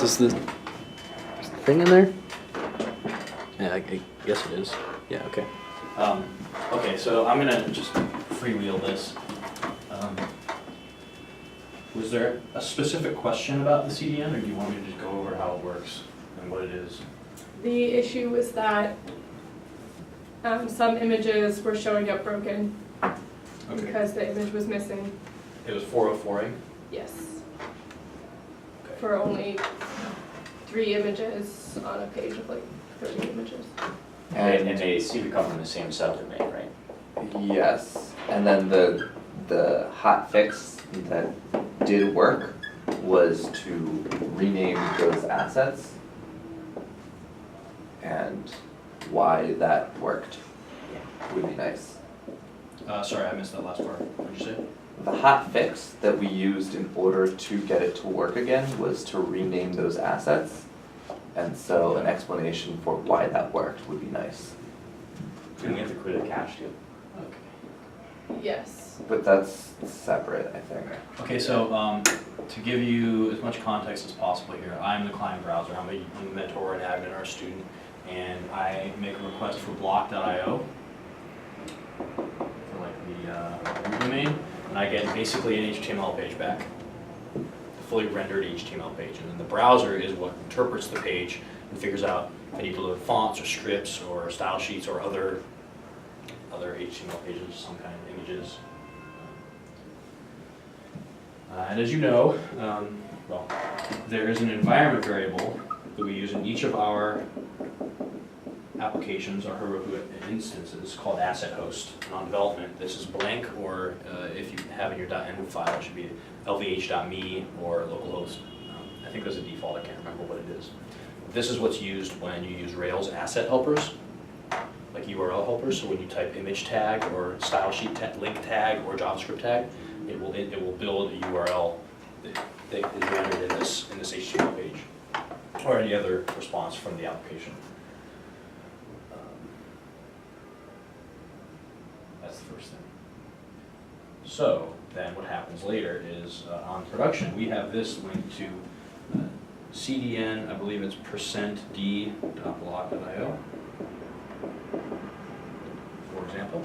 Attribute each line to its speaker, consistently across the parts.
Speaker 1: Is the thing in there? Yeah, I guess it is. Yeah, okay. Okay, so I'm gonna just freewheel this. Was there a specific question about the CDN, or do you want me to just go over how it works and what it is?
Speaker 2: The issue was that some images were showing up broken because the image was missing.
Speaker 1: It was 404ing?
Speaker 2: Yes.
Speaker 1: Okay.
Speaker 2: For only 3 images on a page of like 30 images.
Speaker 3: And they seem to come from the same subdomain, right?
Speaker 4: Yes, and then the hot fix that did work was to rename those assets, and why that worked would be nice.
Speaker 1: Sorry, I missed that last part. What did you say?
Speaker 4: The hot fix that we used in order to get it to work again was to rename those assets, and so an explanation for why that worked would be nice.
Speaker 3: And we have to clear the cache too.
Speaker 1: Okay.
Speaker 2: Yes.
Speaker 4: But that's separate, I think.
Speaker 1: Okay, so to give you as much context as possible here, I'm the client browser. I'm a mentor, an admin, or a student, and I make a request for bloc.io for like the root domain, and I get basically an HTML page back, a fully rendered HTML page, and then the browser is what interprets the page and figures out if I need to load fonts or scripts or style sheets or other HTML pages, some kind of images. And as you know, well, there is an environment variable that we use in each of our applications or Heroku instances called asset host. And on development, this is blank, or if you have in your .env file, it should be lvh.me or localhost. I think there's a default, I can't remember what it is. This is what's used when you use Rails asset helpers, like URL helpers. So when you type image tag or style sheet link tag or JavaScript tag, it will build a URL that is rendered in this HTML page or any other response from the application. That's the first thing. So then what happens later is on production we have this linked to CDN, I believe it's %d.bloc.io, for example.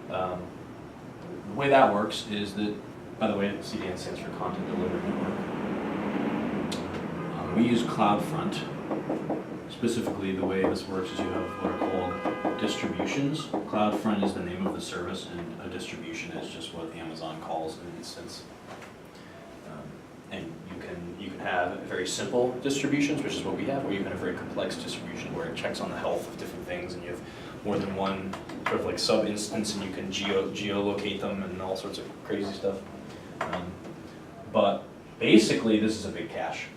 Speaker 1: The way that works is that, by the way, CDN stands for Content Delivery Network. We use CloudFront. Specifically, the way this works is you have what are called distributions. CloudFront is the name of the service, and a distribution is just what Amazon calls an instance. And you can have very simple distributions, which is what we have, or you can have a very complex distribution where it checks on the health of different things, and you have more than one sort of like sub-instance, and you can geolocate them and all sorts of crazy stuff. But basically, this is a big cache.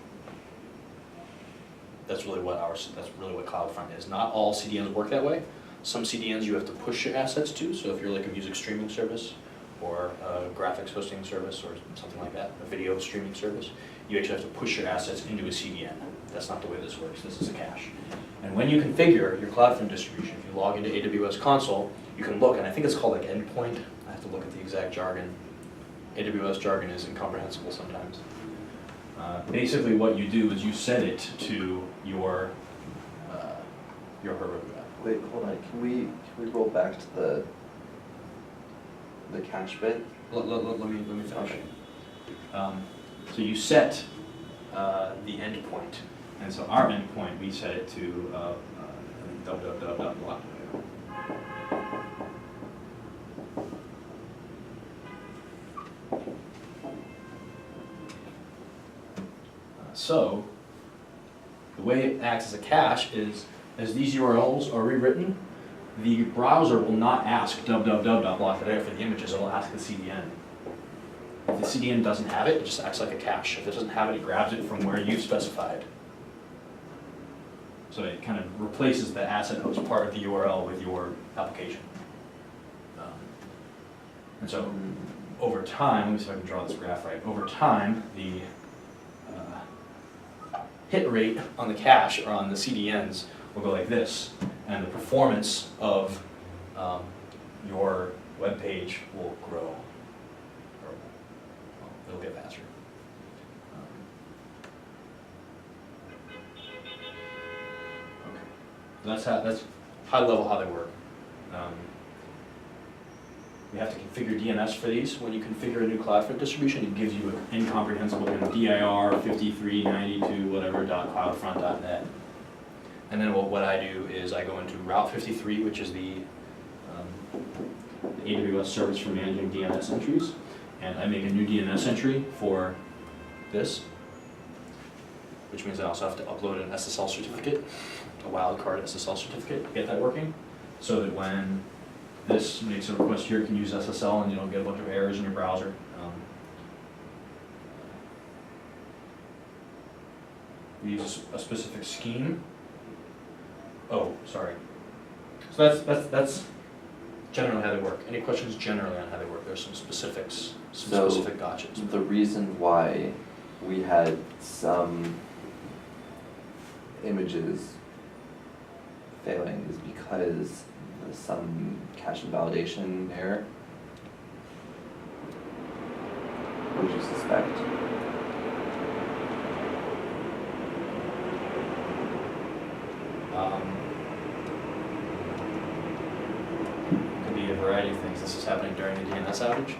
Speaker 1: That's really what CloudFront is. Not all CDNs work that way. Some CDNs you have to push your assets to. So if you're like a music streaming service, or a graphics hosting service, or something like that, a video streaming service, you actually have to push your assets into a CDN. That's not the way this works. This is a cache. And when you configure your CloudFront distribution, if you log into AWS console, you can look, and I think it's called like endpoint. I have to look at the exact jargon. AWS jargon is incomprehensible sometimes. Basically what you do is you set it to your Heroku app.
Speaker 4: Wait, hold on. Can we roll back to the cache bit?
Speaker 1: Let me finish.
Speaker 4: Okay.
Speaker 1: So you set the endpoint, and so our endpoint we set it to www.bloc.io. So the way it acts as a cache is, as these URLs are rewritten, the browser will not ask www.bloc.io for the images, it will ask the CDN. If the CDN doesn't have it, it just acts like a cache. If it doesn't have it, it grabs it from where you've specified. So it kind of replaces the asset host part of the URL with your application. And so over time, let me see if I can draw this graph right. Over time, the hit rate on the cache or on the CDNs will go like this, and the performance of your web page will grow. faster. Okay, that's high level how they work. We have to configure DNS for these. When you configure a new CloudFront distribution, it gives you an incomprehensible dir 5392 whatever .cloudfront.net. And then what I do is I go into Route 53, which is the AWS service for managing DNS entries, and I make a new DNS entry for this, which means I also have to upload an SSL certificate, a wildcard SSL certificate to get that working, so that when this makes a request here, it can use SSL and you don't get a bunch of errors in your browser. We use a specific scheme. Oh, sorry. So that's generally how they work. Any questions generally on how they work? There's some specifics, some specific gotchas.
Speaker 4: The reason why we had some images failing is because of some cache invalidation error. What would you suspect?
Speaker 1: Could be a variety of things. This is happening during the DNS outage.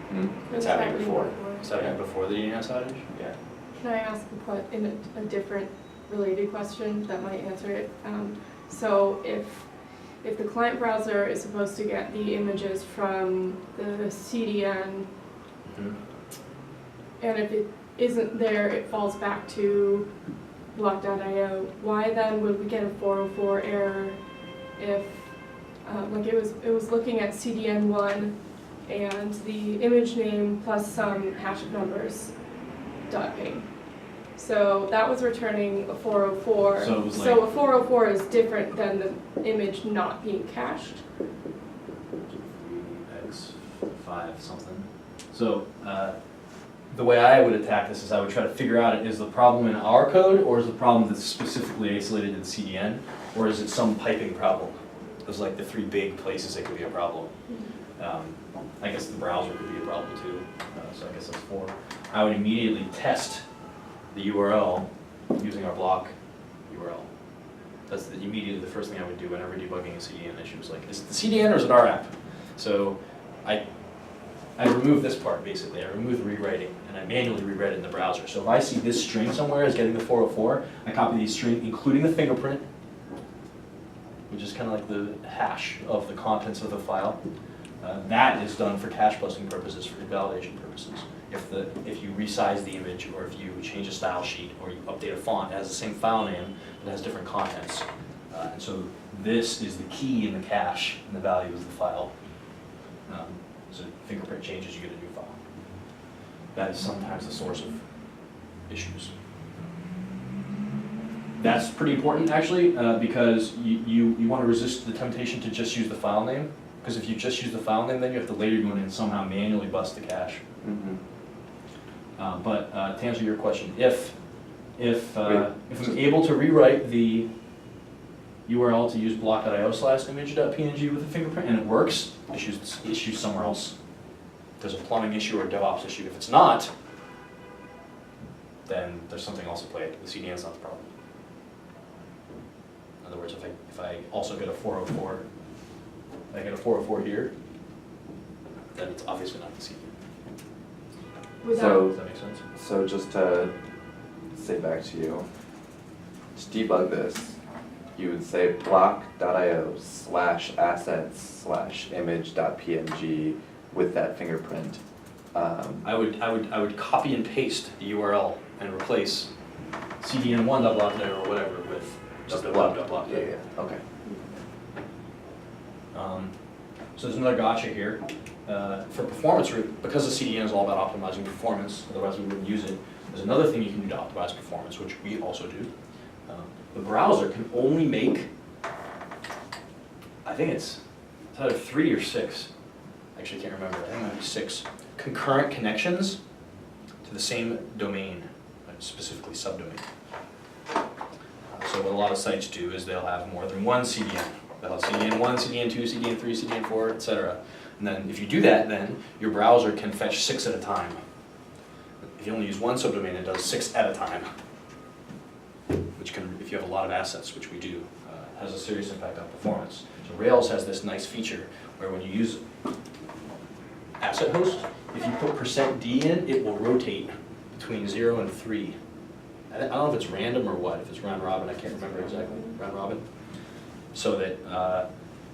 Speaker 4: Hmm?
Speaker 1: It's happening before. It's happening before the DNS outage?
Speaker 3: Yeah.
Speaker 2: Can I ask in a different related question that might answer it? So if the client browser is supposed to get the images from the CDN,
Speaker 1: Mm-hmm.
Speaker 2: and if it isn't there, it falls back to Bloc.io, why then would we get a 404 error if, like it was looking at CDN1 and the image name plus some hash of numbers .ping. So that was returning a 404.
Speaker 1: So it was
Speaker 2: So a 404 is different than the image not being cached.
Speaker 1: 3x5 something. So the way I would attack this is I would try to figure out, is the problem in our code, or is the problem that's specifically isolated to the CDN, or is it some piping problem? Those are like the three big places it could be a problem. I guess the browser could be a problem too, so I guess that's 4. I would immediately test the URL using our block URL. That's immediately the first thing I would do whenever debugging a CDN issue. Is like, is it the CDN or is it our app? So I remove this part basically. I remove the rewriting and I manually rewrite it in the browser. So if I see this string somewhere as getting the 404, I copy the string including the fingerprint, which is kind of like the hash of the contents of the file. That is done for cache busting purposes, for invalidation purposes. If you resize the image, or if you change a style sheet, or you update a font, it has the same file name, but it has different contents. And so this is the key in the cache, and the value of the file. So fingerprint changes, you get a new file. That is sometimes the source of issues. That's pretty important actually, because you want to resist the temptation to just use the file name. Because if you just use the file name, then you have to later go in and somehow manually bust the cache.
Speaker 4: Mm-hmm.
Speaker 1: But to answer your question, if I'm able to rewrite the URL to use block.io/image.png with a fingerprint and it works, issues somewhere else. There's a plumbing issue or a DevOps issue. If it's not, then there's something else at play. The CDN is not the problem. In other words, if I also get a 404, I get a 404 here, then it's obviously not the CDN.
Speaker 4: So,
Speaker 1: Does that make sense?
Speaker 4: so just to say back to you, to debug this, you would say block.io/assets/image.png with that fingerprint.
Speaker 1: I would copy and paste the URL and replace cdn1.block.io or whatever with just block.block.io.
Speaker 4: Yeah, okay.
Speaker 1: So there's another gotcha here. For performance, because the CDN is all about optimizing performance, otherwise we wouldn't use it, there's another thing you can do to optimize performance, which we also do. The browser can only make, I think it's either 3 or 6, actually I can't remember, I think it might be 6, concurrent connections to the same domain, specifically subdomain. So what a lot of sites do is they'll have more than one CDN. They'll have CDN1, CDN2, CDN3, CDN4, etc. And then if you do that, then your browser can fetch 6 at a time. If you only use one subdomain, it does 6 at a time, which can, if you have a lot of assets, which we do, has a serious impact on performance. So Rails has this nice feature where when you use asset host, if you put %d in, it will rotate between 0 and 3. I don't know if it's random or what, if it's round robin, I can't remember exactly, round robin. So that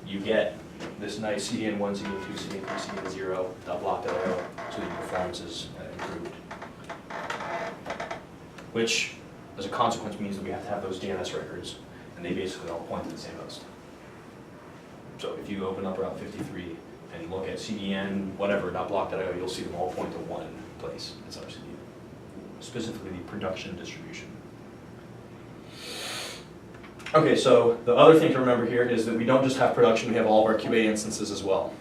Speaker 1: you get this nice CDN1, CDN2, CDN3, CDN0, .block.io, so that your performance is improved. Which, as a consequence, means that we have to have those DNS records, and they basically all point to the same host. So if you open up Route 53 and look at CDN, whatever, .block.io, you'll see them all point to one place. It's our CDN, specifically the production distribution. Okay, so the other thing to remember here is that we don't just have production, we have all of our QA instances as well.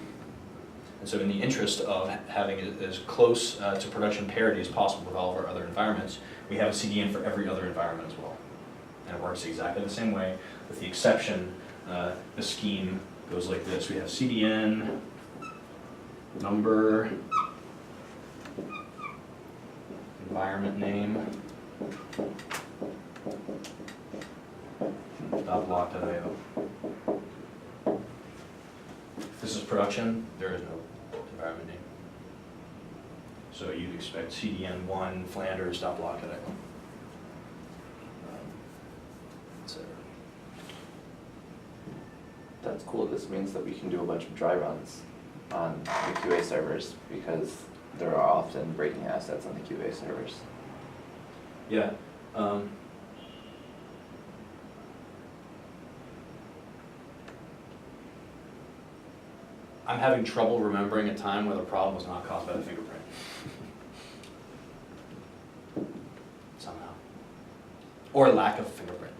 Speaker 1: And so in the interest of having it as close to production parity as possible with all of our other environments, we have a CDN for every other environment as well. And it works exactly the same way, with the exception, the scheme goes like this. We have CDN, number, environment name, .block.io. If this is production, there is no environment name. So you'd expect CDN1 Flanders .block.io. etc.
Speaker 4: That's cool. This means that we can do a bunch of dry runs on the QA servers because there are often breaking assets on the QA servers.
Speaker 1: Yeah. I'm having trouble remembering a time where the problem was not caused by the fingerprint. Somehow. Or lack of fingerprint.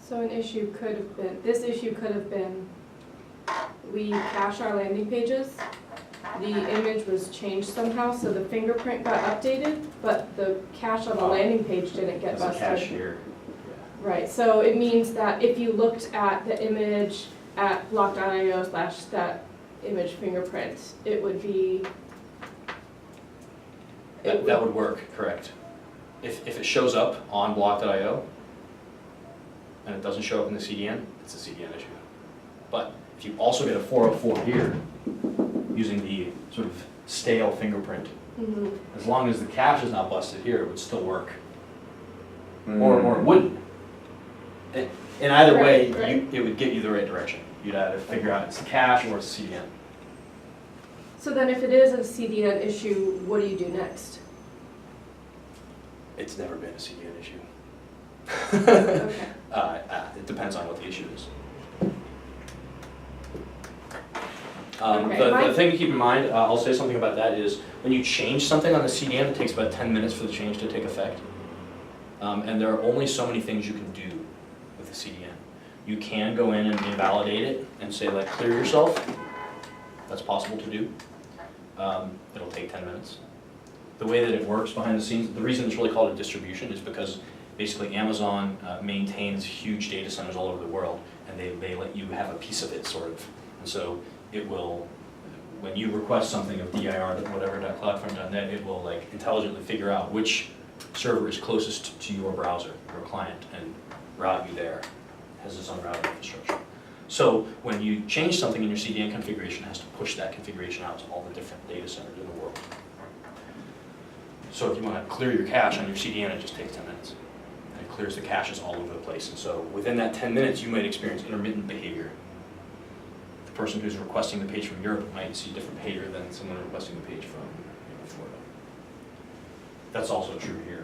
Speaker 2: So an issue could have been, this issue could have been, we cache our landing pages, the image was changed somehow, so the fingerprint got updated, but the cache on the landing page didn't get
Speaker 1: As a
Speaker 2: busted.
Speaker 1: cache here.
Speaker 2: Right, so it means that if you looked at the image at block.io / that image fingerprint, it would be...
Speaker 1: That would work, correct. If it shows up on block.io and it doesn't show up in the CDN, it's a CDN issue. But if you also get a 404 here, using the sort of stale fingerprint, as long as the cache is not busted here, it would still work. Or it wouldn't. In either way,
Speaker 2: Right.
Speaker 1: it would get you the right direction. You'd either figure out it's the cache or it's CDN.
Speaker 2: So then if it is a CDN issue, what do you do next?
Speaker 1: It's never been a CDN issue.
Speaker 2: Okay.
Speaker 1: It depends on what the issue is.
Speaker 2: Okay,
Speaker 1: The thing to keep in mind, I'll say something about that, is when you change something on the CDN, it takes about 10 minutes for the change to take effect. And there are only so many things you can do with the CDN. You can go in and invalidate it and say, like, clear yourself. That's possible to do. It'll take 10 minutes. The way that it works behind the scenes, the reason it's really called a distribution is because basically Amazon maintains huge data centers all over the world, and they let you have a piece of it, sort of. And so it will, when you request something of dir.whatever.cloudfront.net, it will like intelligently figure out which server is closest to your browser, your client, and route you there. It has its own routing infrastructure. So when you change something in your CDN configuration, it has to push that configuration out to all the different data centers in the world. So if you want to clear your cache on your CDN, it just takes 10 minutes. And it clears the caches all over the place. And so within that 10 minutes, you might experience intermittent behavior. The person who's requesting the page from Europe might see different behavior than someone requesting the page from Florida. That's also true here.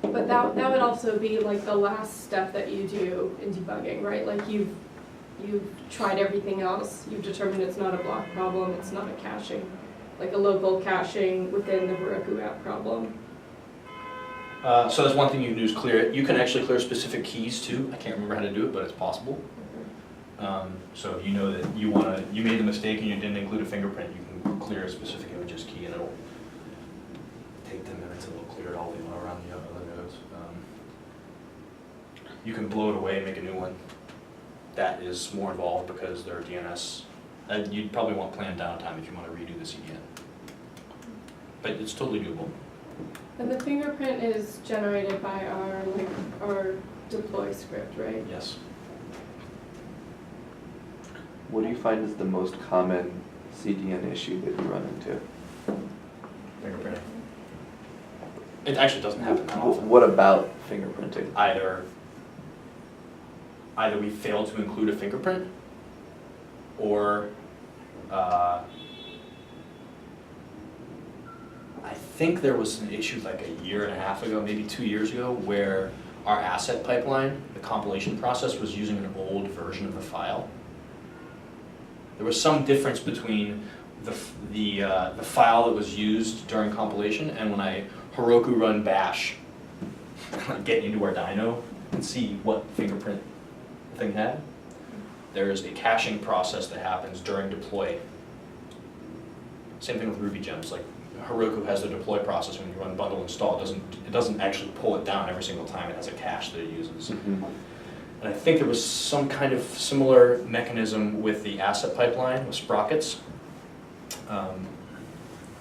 Speaker 2: But that would also be like the last step that you do in debugging, right? Like you've tried everything else, you've determined it's not a block problem, it's not a caching, like a local caching within the Heroku app problem.
Speaker 1: So that's one thing you can do is clear it. You can actually clear specific keys too. I can't remember how to do it, but it's possible. So if you know that you made the mistake and you didn't include a fingerprint, you can clear a specific images key and it'll take 10 minutes and it'll clear it all around the other nodes. You can blow it away and make a new one. That is more involved because there are DNS. You'd probably want planned downtime if you want to redo the CDN. But it's totally doable.
Speaker 2: And the fingerprint is generated by our deploy script, right?
Speaker 1: Yes.
Speaker 4: What do you find is the most common CDN issue that you run into?
Speaker 1: Fingerprinting. It actually doesn't happen that often.
Speaker 4: What about fingerprinting?
Speaker 1: Either we fail to include a fingerprint, or I think there was an issue like a year and a half ago, maybe 2 years ago, where our asset pipeline, the compilation process, was using an old version of the file. There was some difference between the file that was used during compilation and when I Heroku run bash, get into our dyno and see what fingerprint the thing had. There is a caching process that happens during deploy. Same thing with Ruby gems. Like Heroku has the deploy process when you run bundle install. It doesn't actually pull it down every single time. It has a cache that it uses.
Speaker 4: Mm-hmm.
Speaker 1: And I think there was some kind of similar mechanism with the asset pipeline with sprockets.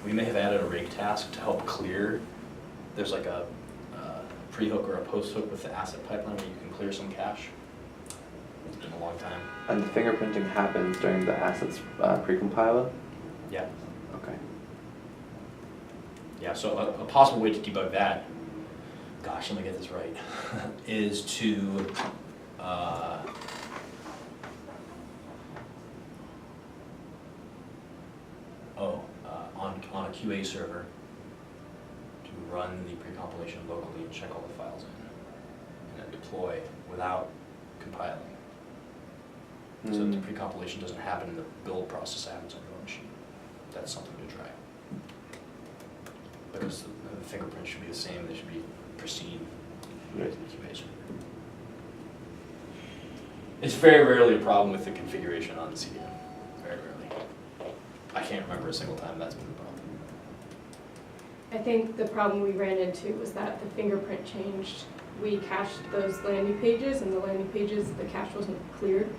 Speaker 1: We may have added a rake task to help clear. There's like a pre-hook or a post-hook with the asset pipeline where you can clear some cache. It's been a long time.
Speaker 4: And the fingerprinting happens during the assets precompiler?
Speaker 1: Yeah.
Speaker 4: Okay.
Speaker 1: Yeah, so a possible way to debug that, gosh, let me get this right, is to on a QA server to run the pre-compilation locally and check all the files in and then deploy without compiling. So that the pre-compilation doesn't happen in the build process, it happens on your own machine. That's something to try. Because the fingerprint should be the same, they should be pristine
Speaker 4: Right.
Speaker 1: to the QA server. It's very rarely a problem with the configuration on the CDN, very rarely. I can't remember a single time that's been a problem.
Speaker 2: I think the problem we ran into was that the fingerprint changed. We cached those landing pages, and the landing pages, the cache wasn't cleared.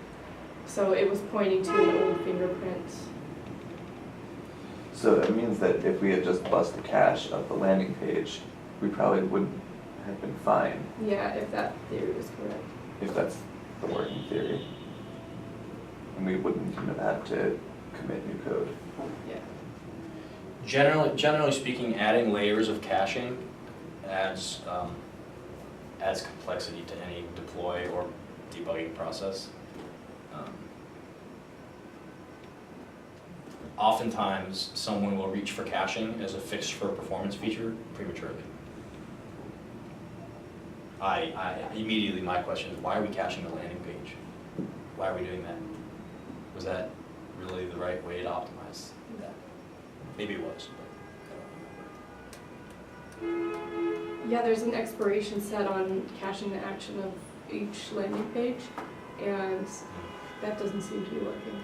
Speaker 2: So it was pointing to an old fingerprint.
Speaker 4: So it means that if we had just bust the cache of the landing page, we probably wouldn't have been fine,
Speaker 2: Yeah, if that theory was correct.
Speaker 4: if that's the working theory. And we wouldn't even have had to commit new code.
Speaker 2: Yeah.
Speaker 1: Generally speaking, adding layers of caching adds complexity to any deploy or debugging process. Oftentimes, someone will reach for caching as a fix for a performance feature prematurely. Immediately my question is, why are we caching the landing page? Why are we doing that? Was that really the right way to optimize that? Maybe it was, but I don't remember.
Speaker 2: Yeah, there's an expiration set on caching the action of each landing page, and that doesn't seem to be working.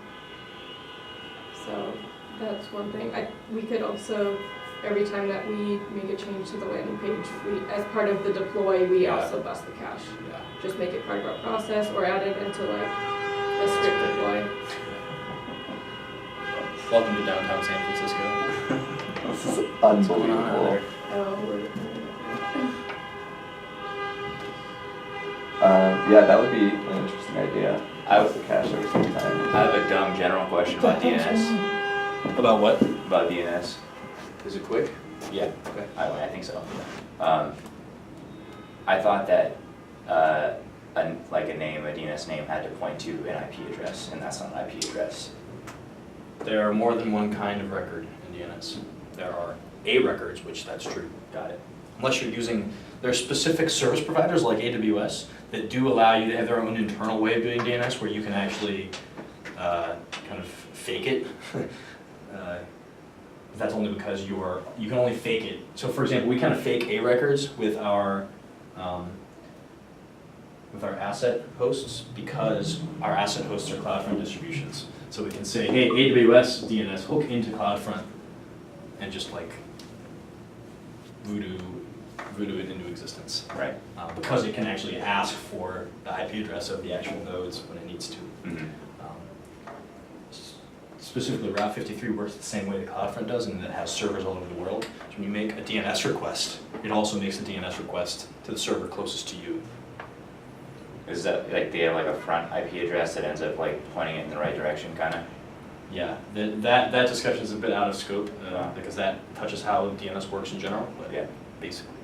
Speaker 2: So that's one thing. We could also, every time that we make a change to the landing page, as part of the deploy, we also bust the cache.
Speaker 1: Yeah.
Speaker 2: Just make it part of our process, or add it into like a script deploy.
Speaker 1: Welcome to downtown San Francisco.
Speaker 4: This is
Speaker 1: What's going on out
Speaker 4: unbelievable.
Speaker 1: there?
Speaker 4: Yeah, that would be an interesting idea.
Speaker 3: I
Speaker 4: Bust the cache every single time.
Speaker 3: I have a dumb general question about DNS.
Speaker 1: About what?
Speaker 3: About DNS.
Speaker 1: Is it quick?
Speaker 3: Yeah,
Speaker 1: Okay.
Speaker 3: I think so. I thought that like a DNS name had to point to an IP address, and that's not an IP address.
Speaker 1: There are more than one kind of record in DNS. There are A records, which that's true.
Speaker 3: Got it.
Speaker 1: Unless you're using, there are specific service providers like AWS that do allow you to have their own internal way of doing DNS where you can actually kind of fake it. That's only because you can only fake it. So for example, we kind of fake A records with our asset hosts because our asset hosts are CloudFront distributions. So we can say, hey, AWS DNS hook into CloudFront and just like voodoo it into existence.
Speaker 3: Right.
Speaker 1: Because it can actually ask for the IP address of the actual nodes when it needs to.
Speaker 3: Mm-hmm.
Speaker 1: specifically Route 53 works the same way the CloudFront does, and it has servers all over the world. So when you make a DNS request, it also makes a DNS request to the server closest to you.
Speaker 3: Is that, like, they have like a front IP address that ends up like pointing it in the right direction, kinda?
Speaker 1: Yeah, that discussion is a bit out of scope,
Speaker 3: Yeah.
Speaker 1: because that touches how DNS works in general, but
Speaker 3: Yeah.
Speaker 1: basically.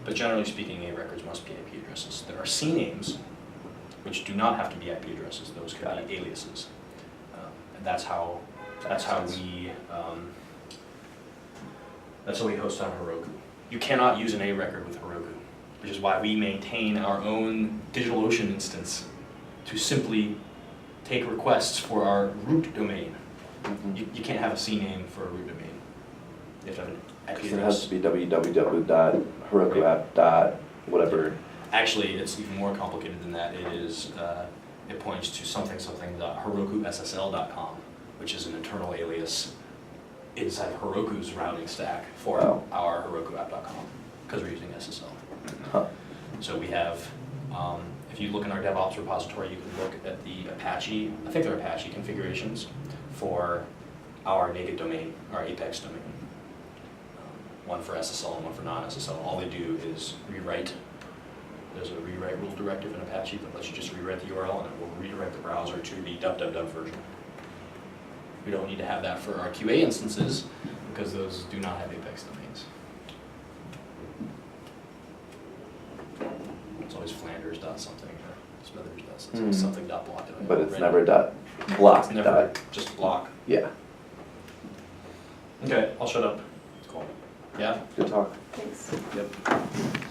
Speaker 1: But generally speaking, A records must be IP addresses. There are CNAMEs, which do not have to be IP addresses, those
Speaker 3: Got
Speaker 1: could be
Speaker 3: it.
Speaker 1: aliases. And that's how
Speaker 3: Makes sense.
Speaker 1: we host on Heroku. You cannot use an A record with Heroku, which is why we maintain our own DigitalOcean instance to simply take requests for our root domain. You can't have a CNAME for a root domain. You have to have an IP
Speaker 4: Because it
Speaker 1: address.
Speaker 4: has to be www.herokuapp.whatever.
Speaker 1: Actually, it's even more complicated than that. It is, it points to something.herokussl.com, which is an internal alias inside Heroku's routing stack for
Speaker 4: Wow.
Speaker 1: our herokuapp.com, because we're using SSL.
Speaker 4: Huh.
Speaker 1: So we have, if you look in our DevOps repository, you can look at the Apache, I think they're Apache configurations for our naked domain, our Apex domain. One for SSL and one for non-SSL. All they do is rewrite. There's a rewrite rule directive in Apache that lets you just rewrite the URL and it will redirect the browser to the www version. We don't need to have that for our QA instances because those do not have Apex domains. It's always Flanders dot something or Smithers dot something, something dot block.
Speaker 4: But it's never block.
Speaker 1: It's never just block.
Speaker 4: Yeah,
Speaker 1: Okay, I'll shut up.
Speaker 3: Cool.
Speaker 1: Yeah?
Speaker 4: good talk.
Speaker 2: Thanks.
Speaker 1: Yep.